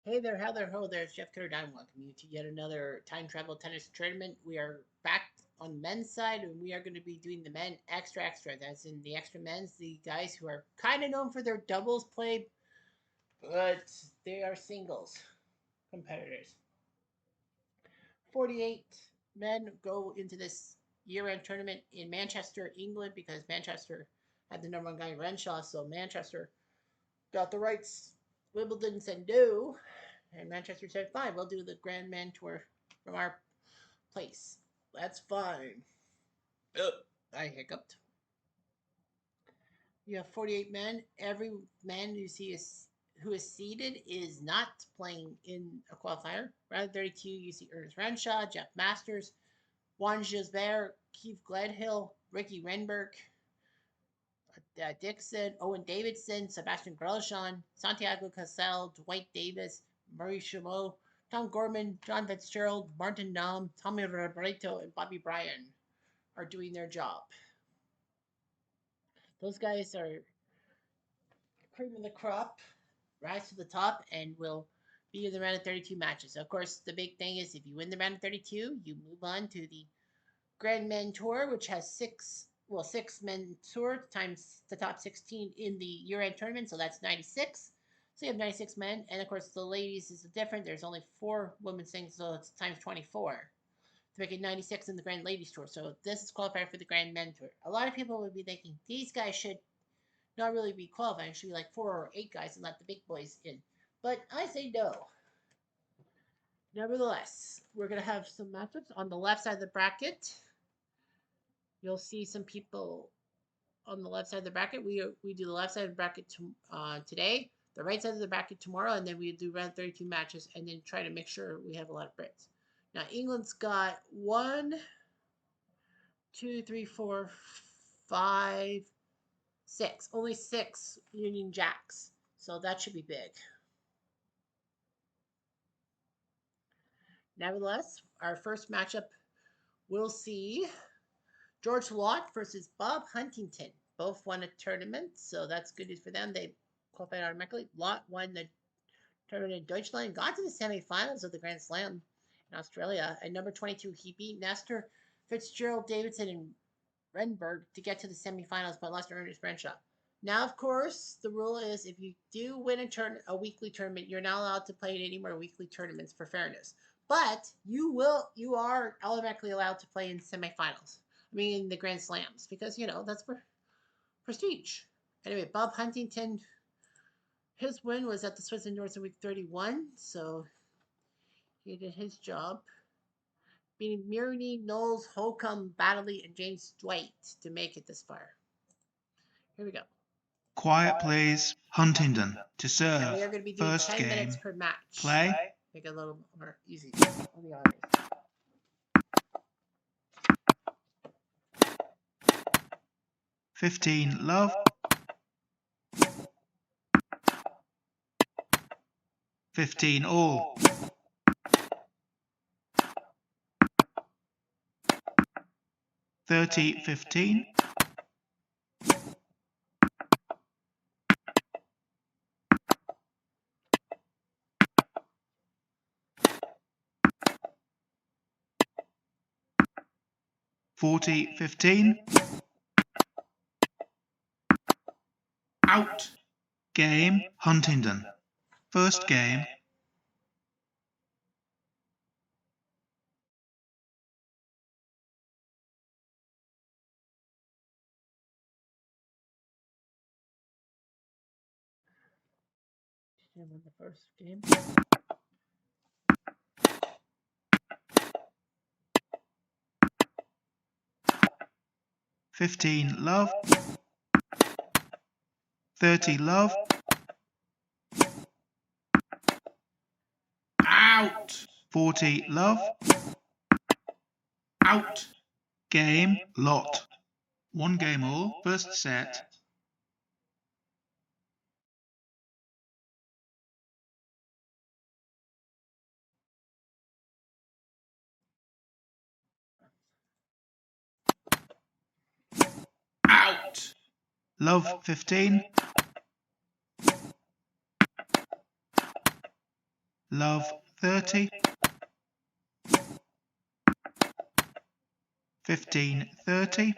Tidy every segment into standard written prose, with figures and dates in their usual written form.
Hey there, how there, ho there, it's Jeff Cutter Dime. Welcome you to yet another time travel tennis tournament. We are back on the men's side, and we are going to be doing the men extra extra. That's in the extra men's, the guys who are kind of known for their doubles play, but they are singles competitors. 48 men go into this year-end tournament in Manchester, England, because Manchester had the number one guy Renshaw, so Manchester got the rights. Wimbledon said no, and Manchester said, fine, we'll do the Grand Man Tour from our place. That's fine. Ugh, I hiccuped. You have 48 men. Every man you see is who is seeded is not playing in a qualifier. Round 32, you see Ernest Renshaw, Jeff Masters, Juan Gisbert, Keith Gledhill, Ricky Renberg, Dixon, Owen Davidson, Sebastian Grosjean, Santiago Cassell, Dwight Davis, Murray Chameau, Tom Gorman, John Fitzgerald, Martin Dahm, Tommy Roberto, and Bobby Bryan are doing their job. Those guys are cream of the crop, rise to the top, and will be in the round of 32 matches. Of course, the big thing is if you win the round of 32, you move on to the Grand Men Tour, which has six men tour times the top 16 in the year-end tournament, so that's 96. So you have 96 men, and of course the ladies is different. There's only four women singles, so it's times 24 to make it 96 in the Grand Ladies Tour. So this is qualified for the Grand Men Tour. A lot of people would be thinking these guys should not really be qualifying. It should be like 4 or 8 guys and let the big boys in. But I say no. Nevertheless, we're going to have some matchups on the left side of the bracket. You'll see some people on the left side of the bracket. We do the left side of the bracket today, the right side of the bracket tomorrow, and then we do round 32 matches, and then try to make sure we have a lot of Brits. Now England's got one, two, three, four, five, six. Only six Union Jacks, so that should be big. Nevertheless, our first matchup, we'll see George Lott versus Bob Huntington. Both won a tournament, so that's good news for them. They qualified automatically. Lott won the tournament in Deutschland and got to the semifinals of the Grand Slam in Australia. At number 22, he beat Nestor Fitzgerald, Davidson, and Renberg to get to the semifinals, but lost to Ernest Renshaw. Now, of course, the rule is if you do win a weekly tournament, you're not allowed to play in any more weekly tournaments for fairness. But you are automatically allowed to play in semifinals. I mean, the Grand Slams, because that's for prestige. Anyway, Bob Huntington, his win was at the Swiss Indoors in week 31, so he did his job, beating Murney, Knowles, Holcomb, Baddeley, and James Dwight to make it this far. Here we go. Quiet, please. Huntington to And we are serve. going to be doing First 10 game. minutes per match. Play. Make it a little more easy on the audience. 15 love. 15 all. 30-15. 40-15. Out. Game Huntington. First game. And win the first game. 15 love. 30 love. Out. 40 love. Out. Game lot. One game all. First set. Out. Love 15. love 30, 15, 30,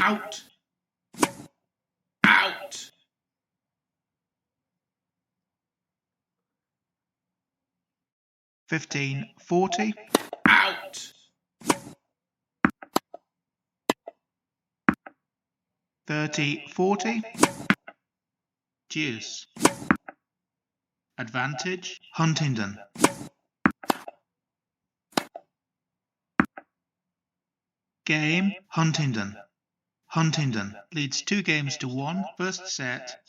out, out, 15, 40, out, 30, 40, deuce, advantage, Huntingdon. Game, Huntingdon. Huntingdon leads 2 games to 1, first set.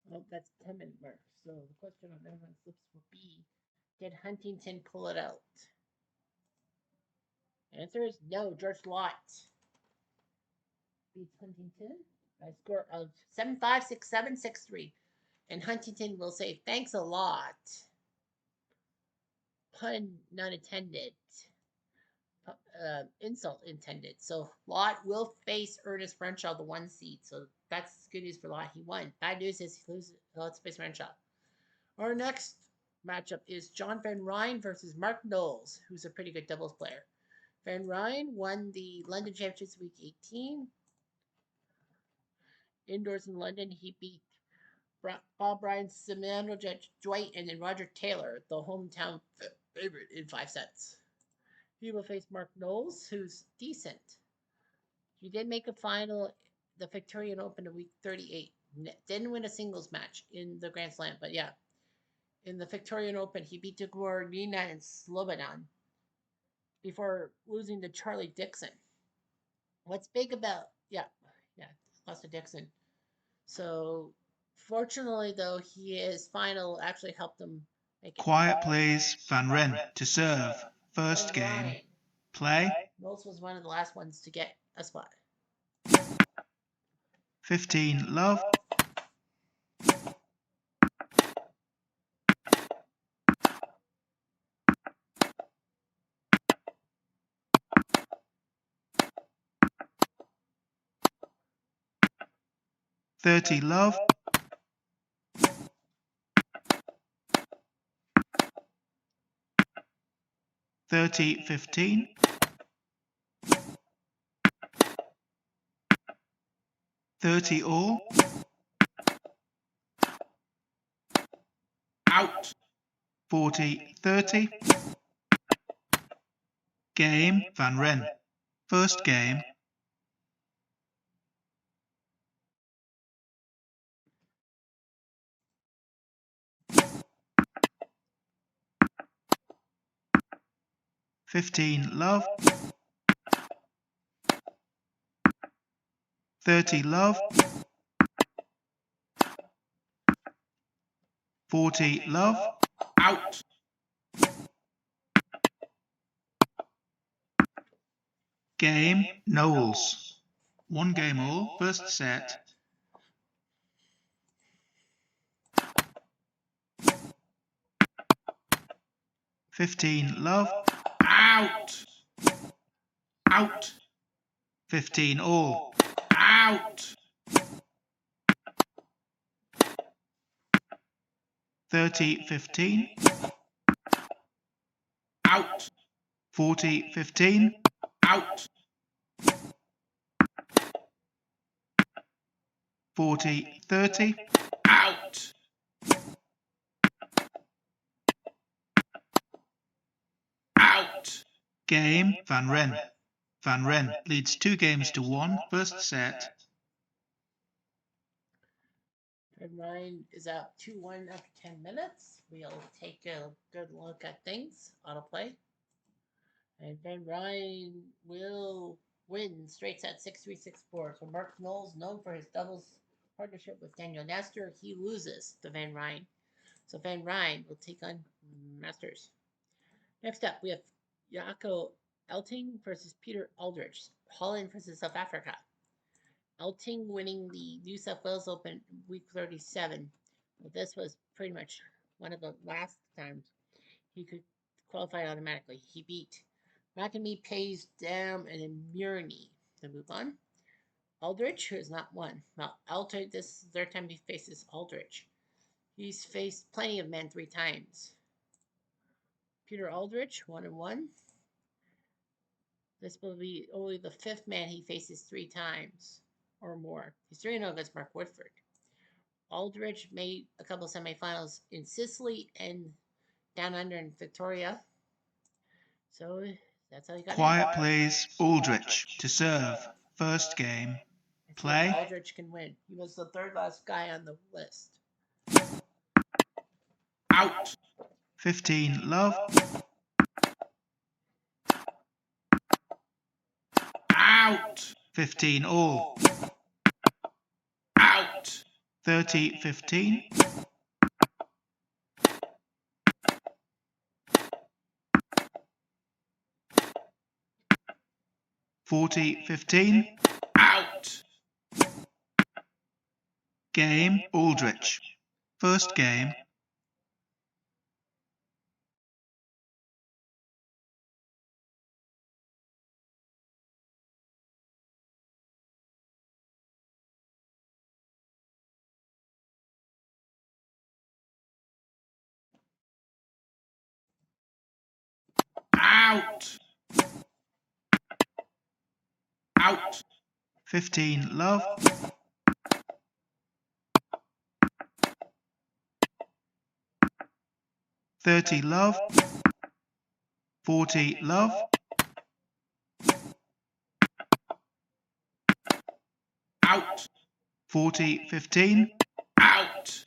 Well, that's 10-minute mark. So the question on everyone's lips will be, did Huntington pull it out? Answer is no. George Lott beats Huntington by a score of 7-5, 6-7, 6-3. And Huntington will say, thanks a lot. Pun not intended. Insult intended. So Lott will face Ernest Renshaw, the 1 seed. So that's good news for Lott. He won. Bad news is he loses. He'll have to face Renshaw. Our next matchup is John Van Ryn versus Mark Knowles, who's a pretty good doubles player. Van Ryn won the London Championships Week 18. Indoors in London, he beat Bob Bryan, Samuel Dwight, and then Roger Taylor, the hometown favorite, in 5 sets. He will face Mark Knowles, who's decent. He did make a final, the Victorian Open in week 38. Didn't win a singles match in the Grand Slam, but yeah. In the Victorian Open, he beat Tagore, Nina, and Slobodan before losing to Charlie Dixon. What's big about, yeah, lost to Dixon. So, fortunately, though, his final actually helped him make it. Quiet plays Van Ryn to serve. First game. Play. Knowles was one of the last ones to get a spot. 15, love. 30, love. 30, 15. 30 all. Out. 40, 30. Game, Van Ryn. First game. $15, love. 30, love. 40, love. Out. Game, Knowles. 1 game all, first set. 15, love. Out. Out. 15 all. Out. 30, 15. Out. 40, 15. Out. 40, 30. Out. Out. Game, Van Ryn. Van Ryn leads 2 games to 1, first set. Van Ryn is up 2-1 after 10 minutes. We'll take a good look at things. Autoplay. And Van Ryn will win straight set 6-3, 6-4. So Mark Knowles, known for his doubles partnership with Daniel Nestor, he loses to Van Ryn. So Van Ryn will take on Masters. Next up, we have Jaco Elting versus Peter Aldrich. Holland versus South Africa. Elting winning the New South Wales Open week 37. Well, this was pretty much one of the last times he could qualify automatically. He beat McNamee pays Dam and then Murney. Then move on. Aldrich, who has not won. Well, Aldrich, this is the third time he faces Aldrich. He's faced plenty of men 3 times. Peter Aldrich, 1-1. This will be only the 5th man he faces 3 times or more. He's 3-0 against Mark Woodford. Aldrich made a couple semifinals in Sicily and down under in Victoria. So that's how he got Quiet, in. please. Aldrich to serve. First game. Play. Aldrich can win. He was the third last guy on the list. Out. 15 love. Out. 15 all. Out. 30-15. $40-15. Out. Game Aldrich. First game. Out. Out. 15 love. $30 love. 40 love. Out. 40-15. Out.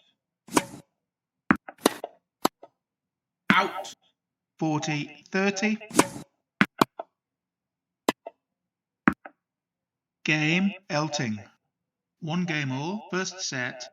Out. 40-30. Game Elting. 1 game all. First set.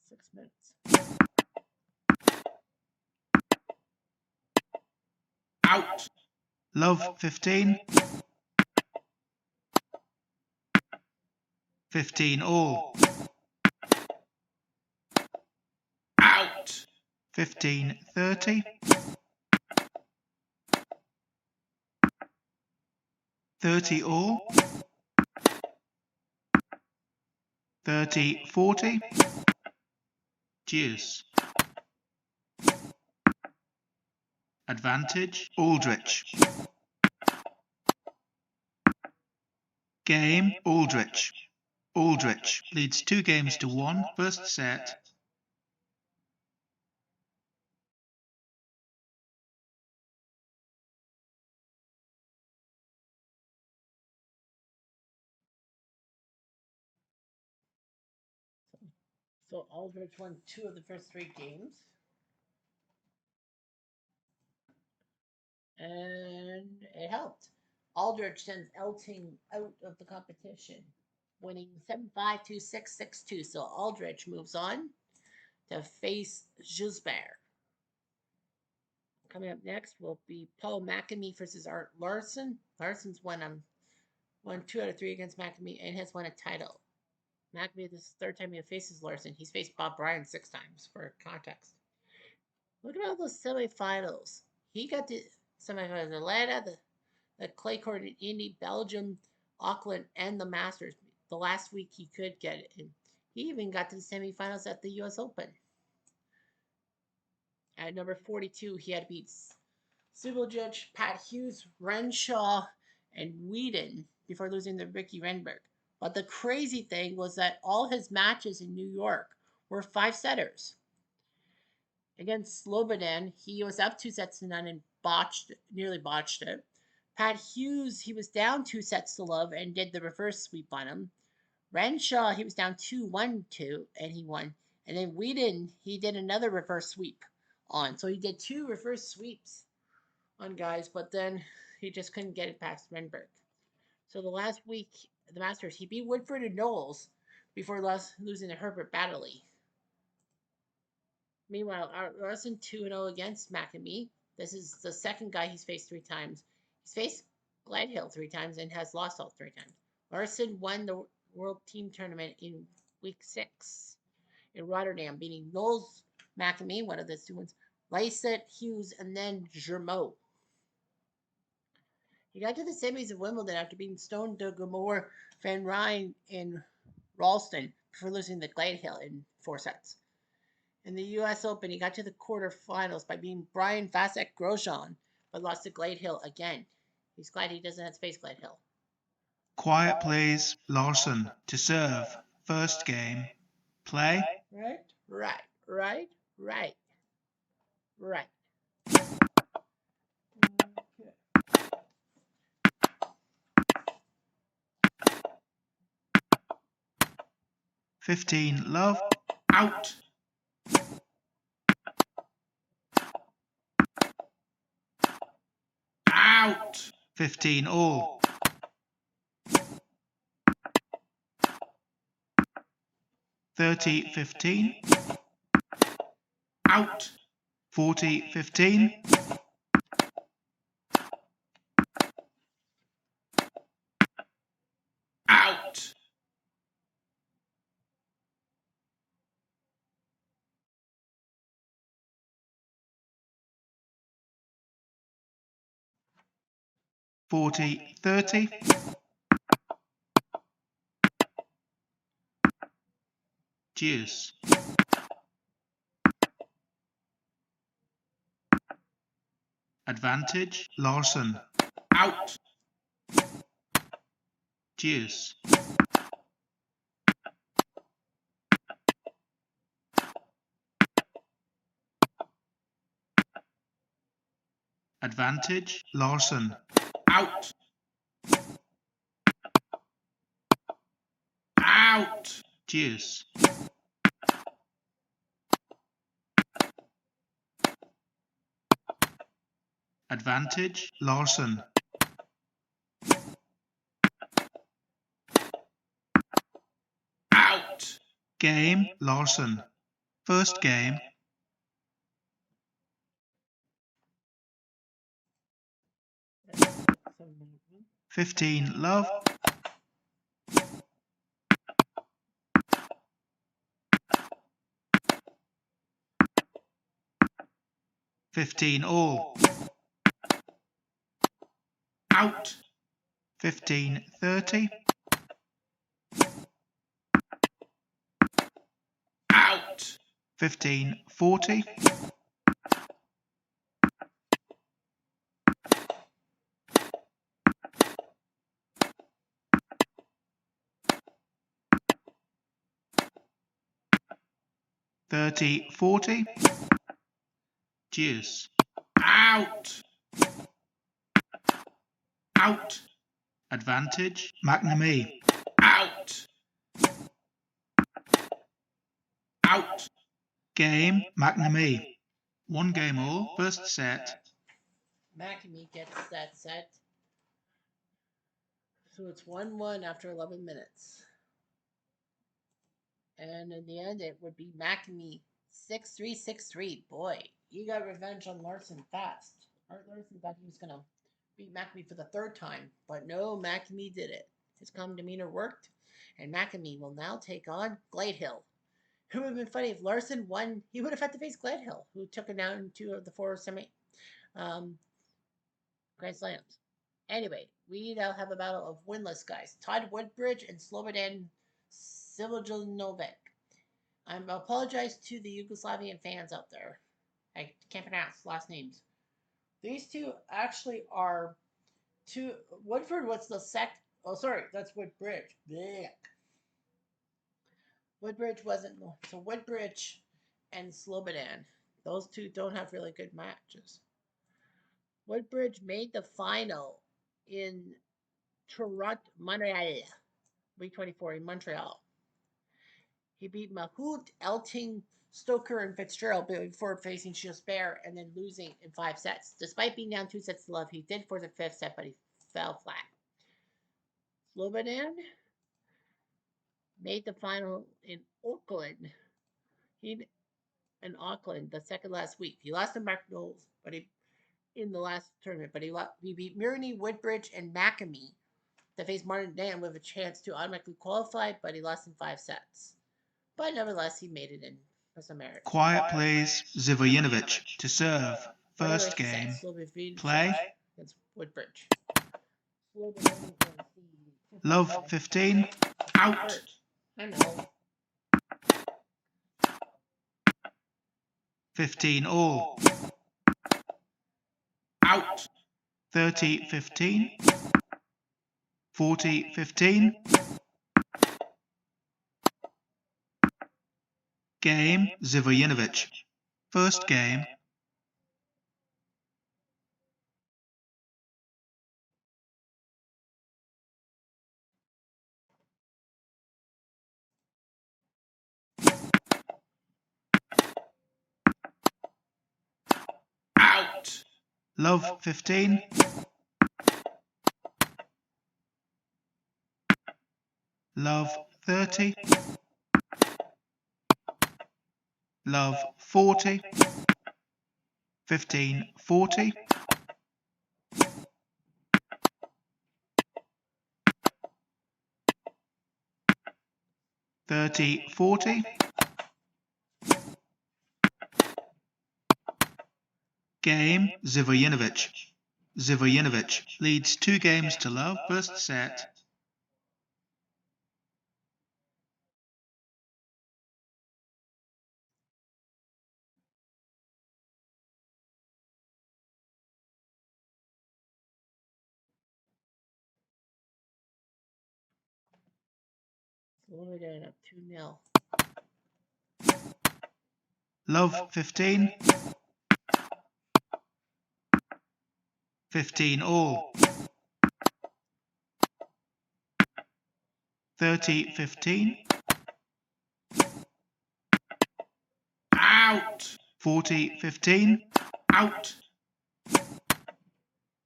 Six minutes. Out. Love 15. 15 all. Out. 15-30. 30 all. 30-40. Deuce. Advantage Aldrich. Game Aldrich. Aldrich leads 2 games to 1. First set. So Aldrich won 2 of the first 3 games. And it helped. Aldrich sends Elting out of the competition, winning 7-5, 2-6, 6-2. So Aldrich moves on to face Gisbert. Coming up next will be Paul McNamee versus Art Larson. Larson's won 2 out of 3 against McNamee and has won a title. McNamee, this is the third time he faces Larson. He's faced Bob Bryan 6 times for context. Look at all those semifinals. He got to semifinals Atlanta, the clay court in Indy, Belgium, Auckland, and the Masters. The last week he could get it. And he even got to the semifinals at the US Open. At number 42, he had to beat Subojic, Pat Hughes, Renshaw, and Whedon before losing to Ricky Renberg. But the crazy thing was that all his matches in New York were 5-setters. Against Slobodan, he was up 2-0 and nearly botched it. Pat Hughes, he was down 2-0 and did the reverse sweep on him. Renshaw, he was down 2-1 and he won. And then Whedon, he did another reverse sweep on. So he did 2 reverse sweeps on guys, but then he just couldn't get it past Renberg. So the last week, the Masters, he beat Woodford and Knowles, before losing to Herbert Battley. Meanwhile, Larson 2-0 against McNamee. This is the second guy he's faced 3 times. He's faced Gledhill 3 times and has lost all 3 times. Larson won the World Team Tournament in week 6 in Rotterdam, beating Knowles McNamee, one of the 2 ones, Lysett, Hughes, and then Germeau. He got to the semis of Wimbledon after beating Stone de Gamor Van Rijn in Ralston before losing to Gledhill in 4 sets. In the U.S. Open, he got to the quarterfinals by beating Brian Vasek Grosjean, but lost to Gledhill again. He's glad he doesn't have to face Gledhill. Quiet, please. Larson to serve. First game. Play. Right. 15 love. Out. Out. 15 all. 30-15. Out. 40-15. Out. 40-30. Deuce. Advantage, Larson. Out. Deuce. Advantage, Larson. Out. Out. Deuce. Advantage, Larson. Out. Game, Larson. First game. That's 15 love. $15 all. Out. 15-30. Out. 15-40. $30-40. Deuce. Out. Out. Advantage, McNamee. Out. Out. Game, McNamee. 1 game all, first set. McNamee gets that set. So it's 1-1 after 11 minutes. And in the end, it would be McNamee 6-3, 6-3. Boy, he got revenge on Larson fast. Art Larson thought he was going to beat McNamee for the 3rd time, but no, McNamee did it. His calm demeanor worked, and McNamee will now take on Gledhill. It would have been funny if Larson won. He would have had to face Gledhill, who took him down in 2 of the 4 semi Grand Slams. Anyway, we now have a battle of winless guys. Todd Woodbridge and Slobodan Silvanovic. I apologize to the Yugoslavian fans out there. I can't pronounce last names. These two actually are two. Woodford was the sect. Oh, sorry, that's Woodbridge. Blech. Woodbridge wasn't. So Woodbridge and Slobodan. Those two don't have really good matches. Woodbridge made the final in Toronto, Montreal, week 24 in Montreal. He beat Mahout, Elting, Stoker, and Fitzgerald before facing Gilbert and then losing in 5 sets. Despite being down 2 sets to love, he did force a 5th set, but he fell flat. Slobodan made the final in Auckland. He in Auckland the second last week. He lost to Mark Knowles, but he in the last tournament, but he beat Mirny, Woodbridge, and McAmee to face Martin Dan with a chance to automatically qualify, but he lost in 5 sets. But nevertheless, he made it in for some merit. Quiet, please. Zivojinovic to serve. First game. Play. Against Woodbridge. Love 15. Out. I know. 15 all. Out. 30-15. 40-15. Game, Zivojinovic. First game. Out. Love 15. Love 30. Love 40. 15-40. (30-40). Game, Zivojinovic. Zivojinovic leads 2 games to love. First set. Florida up 2-0. Love 15. 15 all. 30-15. Out. 40-15. Out.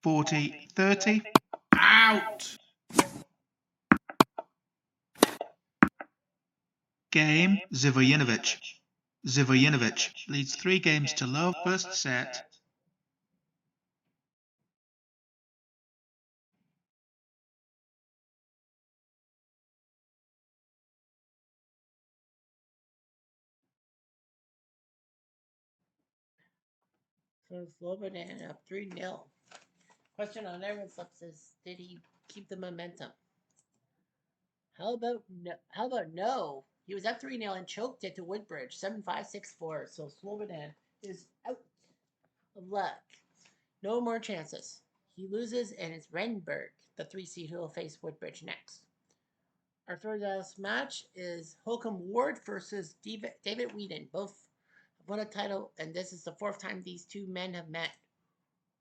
40-30. Out. Game, Zivojinovic. Zivojinovic leads 3 games to love. First set. So Slobodan up 3-0. Question on everyone's lips is, did he keep the momentum? How about no? How about no? He was up 3-0 and choked it to Woodbridge 7-5, 6-4. So Slobodan is out of luck. No more chances. He loses, and it's Renberg, the 3 seed, who will face Woodbridge next. Our third last match is Holcomb Ward versus David Whedon. Both have won a title, and this is the 4th time these 2 men have met.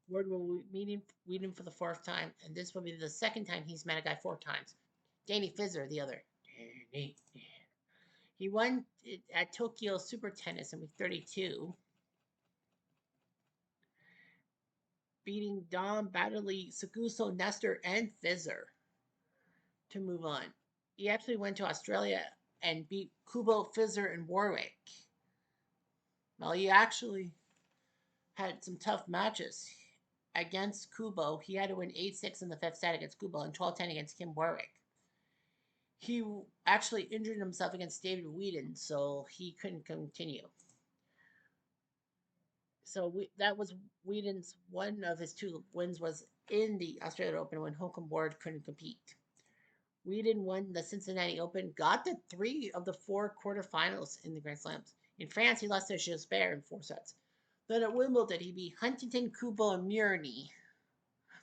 Ward will be meeting Whedon for the 4th time, and this will be the 2nd time he's met a guy 4 times. Danny Fizzer, the other. He won it at Tokyo Super Tennis in week 32, beating Dom, Baddeley, Seguso, Nestor, and Fizzer to move on. He actually went to Australia and beat Kubo, Fizzer, and Warwick. Well, he actually had some tough matches against Kubo. He had to win 8-6 in the 5th set against Kubo and 12-10 against Kim Warwick. He actually injured himself against David Whedon, so he couldn't continue. So that was Whedon's one of his 2 wins was in the Australian Open when Holcomb Ward couldn't compete. Whedon won the Cincinnati Open, got to 3 of the 4 quarterfinals in the Grand Slams. In France, he lost to Gisbert in 4 sets. Then at Wimbledon, he beat Huntington, Kubo, and Mirny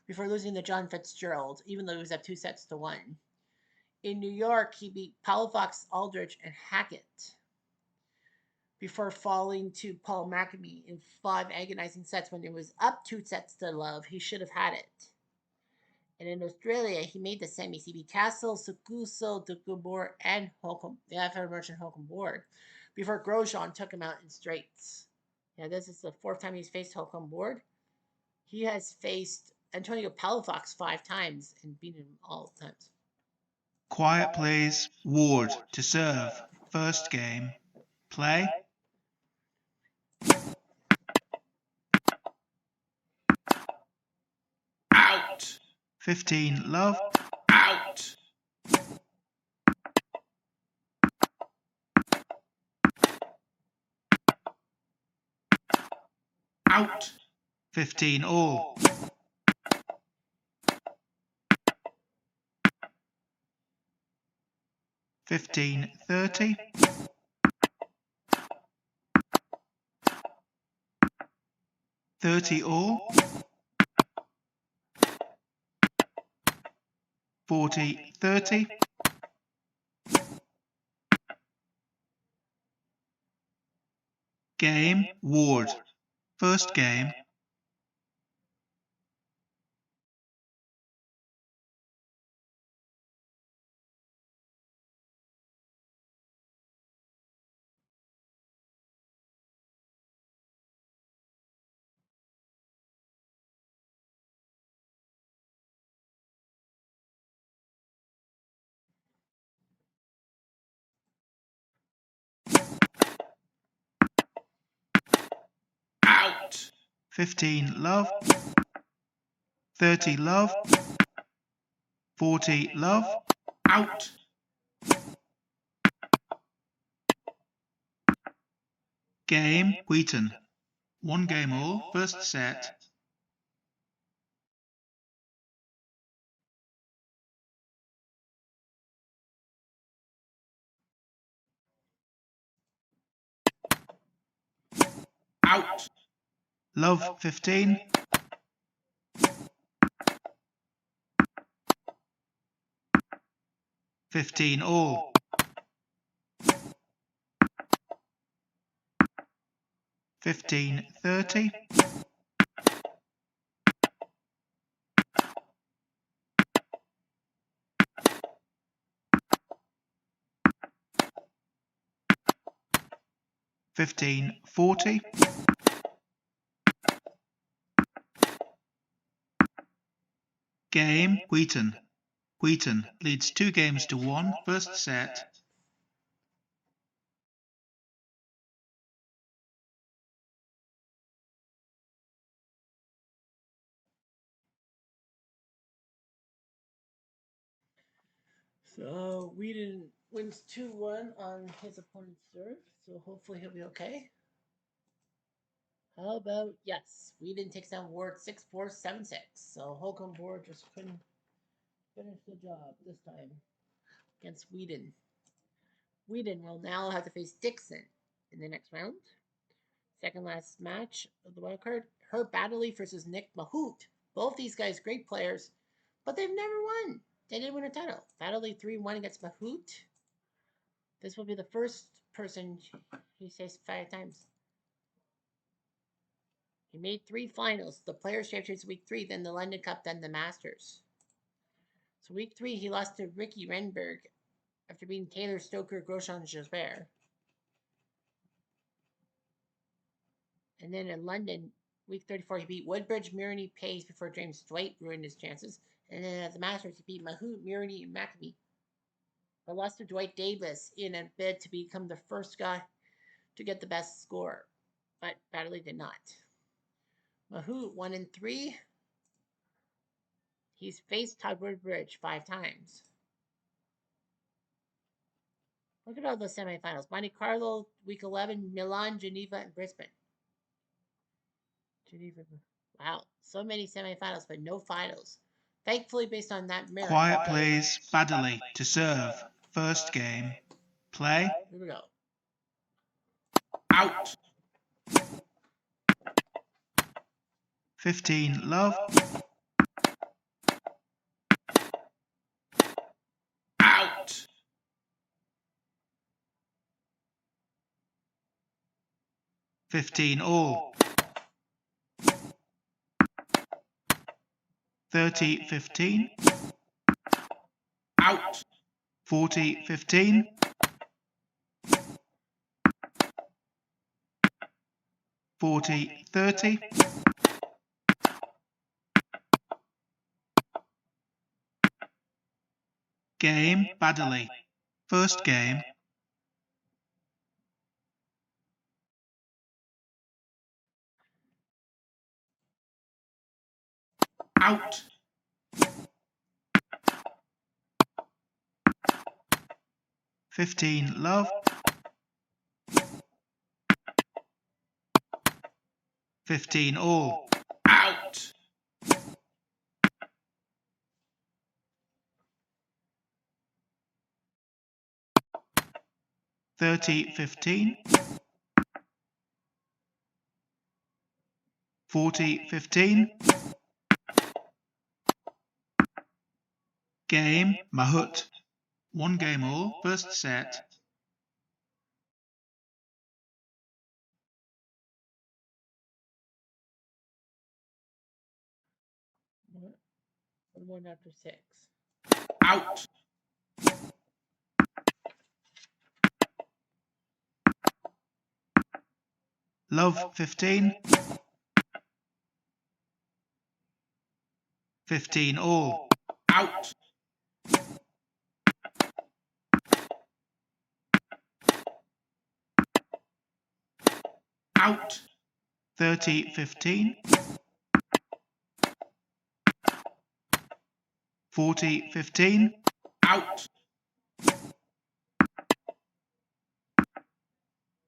before losing to John Fitzgerald, even though he was up 2-1. In New York, he beat Palafox, Aldrich, and Hackett before falling to Paul McAmee in 5 agonizing sets when it was up 2-love. He should have had it. And in Australia, he made the semis. He beat Castle, Seguso, De Gabor, and Holcomb, the aforementioned Holcomb Ward, before Grosjean took him out in straights. Yeah, this is the 4th time he's faced Holcomb Ward. He has faced Antonio Palafox 5 times and beaten him all times. Quiet please. Ward to serve. First game. Play. Out. 15 love. Out. Out. 15 all. 15-30. 30 all. 40-30. Game. Ward. First game. Out. 15 love. 30 love. 40 love. Out. Game. Wheaton. 1 game all. First set. Out. Love 15. 15 all. 15-30. 15-40. 'Game. Wheaton. Wheaton leads 2 games to 1. First set. So Whedon wins 2-1 on his opponent's serve. So hopefully he'll be okay. How about yes? Whedon takes down Ward 6-4, 7-6. So Holcomb Ward just couldn't finish the job this time against Whedon. Whedon will now have to face Dixon in the next round. Second last match of the wild card. Herb Baddeley versus Nick Mahout. Both these guys great players, but they've never won. They didn't win a title. Baddeley 3-1 against Mahout. This will be the first person he faced 5 times. He made 3 finals. The Players' Championships week 3, then the London Cup, then the Masters. So week 3, he lost to Ricky Renberg after beating Taylor Stoker, Grosjean, Gisbert. And then in London, week 34, he beat Woodbridge, Murney, Pace before James Dwight ruined his chances. And then at the Masters, he beat Mahout, Murney, and McAfee. But lost to Dwight Davis in a bid to become the first guy to get the best score. But Baddeley did not. Mahout 1-3. He's faced Todd Woodbridge 5 times. Look at all those semifinals. Monte Carlo, week 11, Milan, Geneva, and Brisbane. Geneva. Wow, so many semifinals, but no finals. Thankfully, based on that merit. Quiet please. Baddeley to serve. First game. Play. Here we go. Out. 15 love. Out. 15 all. 30-15. Out. 40-15. 40-30. Game, Baddeley. First game. Out. 15, Love. 15, All. Out. 30, 15. 40, 15. Game, Mahut. 1 game all, first set. One after 6. Out. Love, 15. 15, All. Out. 30, 15. 40, 15. Out.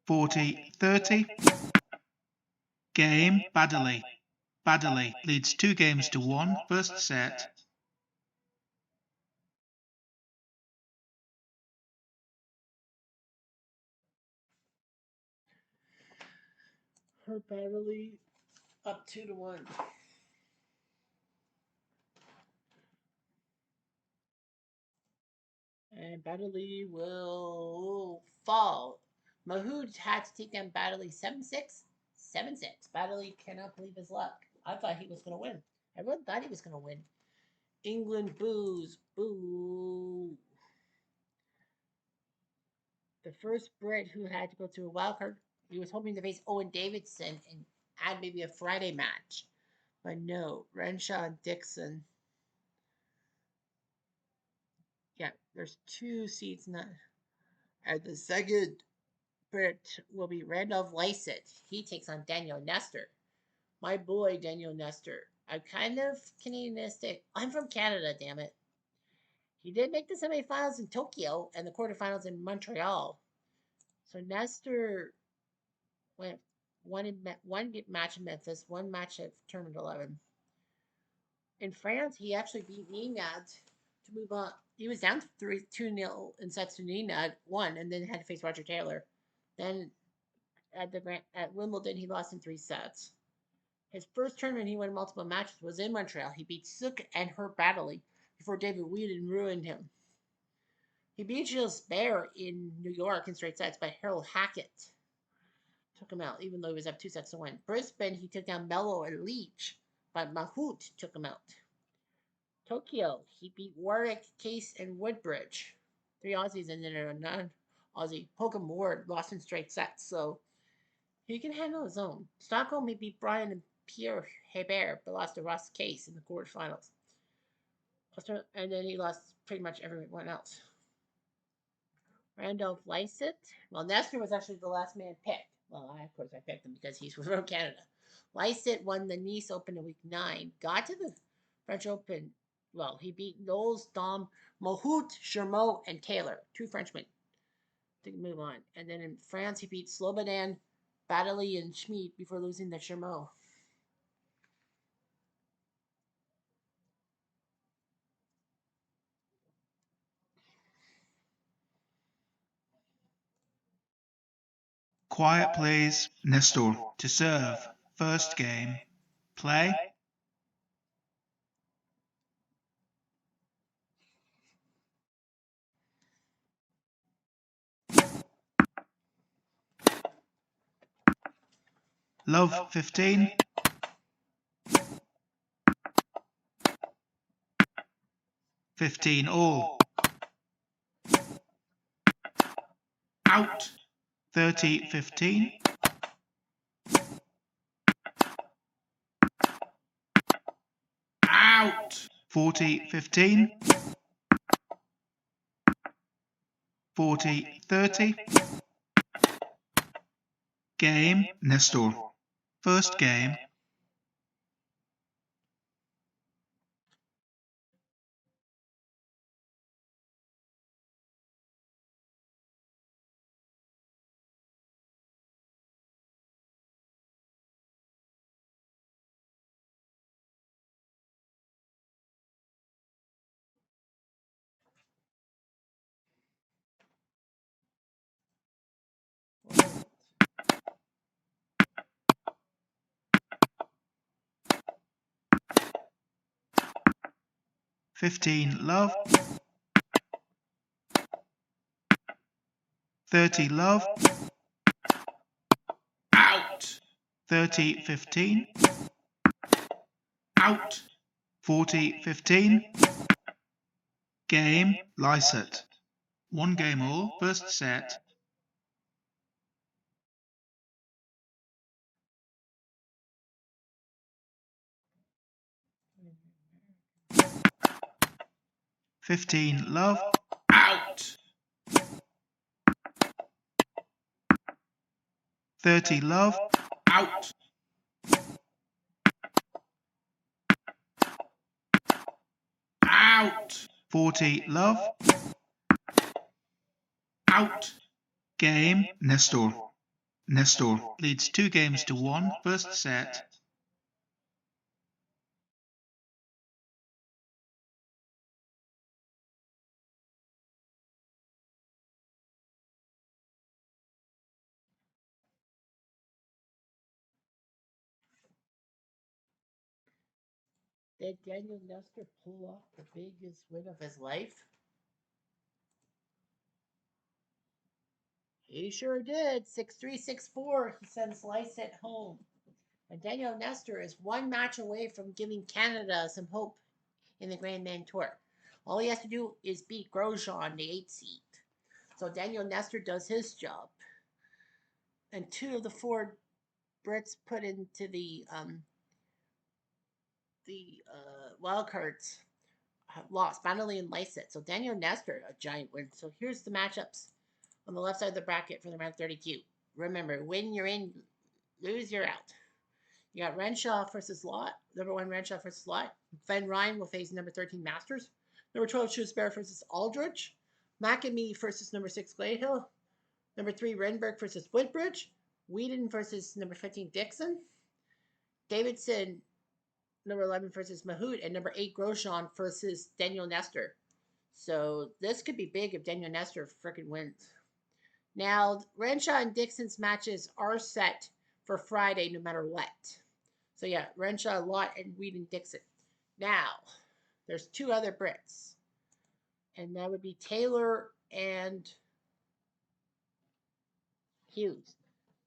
40, 30. Game, Baddeley. Baddeley leads 2 games to 1, first set. Her Baddeley up 2-1. And Baddeley will fall. Mahood had to take down Baddeley 7-6. 7-6. Baddeley cannot believe his luck. I thought he was going to win. Everyone thought he was going to win. England boos. Boo. The first Brit who had to go to a wild card, he was hoping to face Owen Davidson and add maybe a Friday match. But no, Renshaw and Dixon. Yeah, there's 2 seats now. And the second Brit will be Randolph Lysett. He takes on Daniel Nestor. My boy, Daniel Nestor. I'm kind of Canadianistic. I'm from Canada, damn it. He did make the semifinals in Tokyo and the quarterfinals in Montreal. So Nestor went one match in Memphis, 1 match at Tournament 11. In France, he actually beat Nenad to move on. He was down 2-0 in sets to Nenad, won, and then had to face Roger Taylor. Then at Wimbledon, he lost in 3 sets. His first tournament he won multiple matches was in Montreal. He beat Sook and Herb Baddeley before David Wheadon ruined him. He beat Gilles Bear in New York in straight sets, but Harold Hackett took him out, even though he was up 2-1. Brisbane, he took down Mello and Leach, but Mahout took him out. Tokyo, he beat Warwick, Case, and Woodbridge. 3 Aussies and then a non-Aussie. Holcomb Ward lost in straight sets, so he can handle his own. Stockholm, he beat Brian and Pierre Hebert, but lost to Ross Case in the quarterfinals. And then he lost pretty much everyone else. Randolph Lysett. Well, Nestor was actually the last man picked. Well, of course I picked him because he's from Canada. Lysett won the Nice Open in week 9. Got to the French Open. Well, he beat Knowles, Dom, Mahout, Chermot, and Taylor. 2 Frenchmen to move on. And then in France, he beat Slobodan, Baddeley, and Schmid before losing to Chermot. Quiet, please. Nestor to serve. First game. Play. Love, 15. 15, All. Out. 30, 15. 40, 15. 40-30. Game, Nestor. First game. $15 love. 30 love. Out. 30-15. Out. 40-15. Game, Lyset. One game all, first set. $15 love. Out. 30 love. Out. Out. 40 love. Out. Game, Nestor. Nestor leads 2-1, first set. Did Daniel Nestor pull off the biggest win of his life? He sure did. 6-3, 6-4. He sends Lyset home. And Daniel Nestor is one match away from giving Canada some hope in the Grand Man Tour. All he has to do is beat Grosjean, the 8th seed. So Daniel Nestor does his job. And 2 of the 4 Brits put into the wild cards lost, Manley and Lyset. So Daniel Nestor, a giant win. So here's the matchups on the left side of the bracket for the round 32. Remember, win you're in, lose you're out. You got Renshaw versus Lott, number 1 Renshaw versus Lott. Van Ryn will face number 13 Masters. Number 12 Schussberg versus Aldridge. McAmee versus number 6 Glayhill. Number 3 Renberg versus Woodbridge. Whedon versus number 15 Dixon. Davidson, number 11 versus Mahout, and number 8 Grosjean versus Daniel Nestor. So this could be big if Daniel Nestor freaking wins. Now, Renshaw and Dixon's matches are set for Friday no matter what. So yeah, Renshaw, Lott, and Whedon Dixon. Now, there's 2 other Brits. And that would be Taylor and Hughes.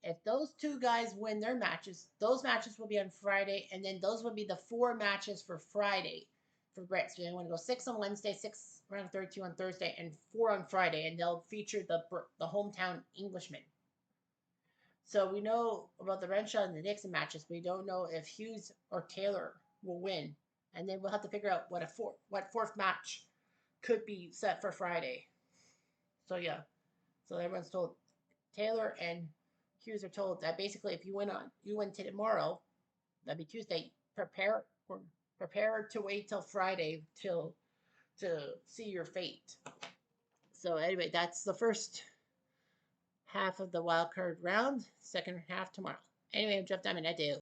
If those 2 guys win their matches, those matches will be on Friday, and then those will be the 4 matches for Friday for Brits. So they want to go 6 on Wednesday, 6 round 32 on Thursday, and 4 on Friday, and they'll feature the hometown Englishmen. So we know about the Renshaw and the Dixon matches. We don't know if Hughes or Taylor will win, and then we'll have to figure out what 4th match could be set for Friday. So yeah, so everyone's told Taylor and Hughes are told that basically if you win to tomorrow, that'd be Tuesday. Prepare to wait till Friday to see your fate. So anyway, that's the first half of the wild card round. Second half tomorrow. Anyway, I'm Jeff Diamond. I do.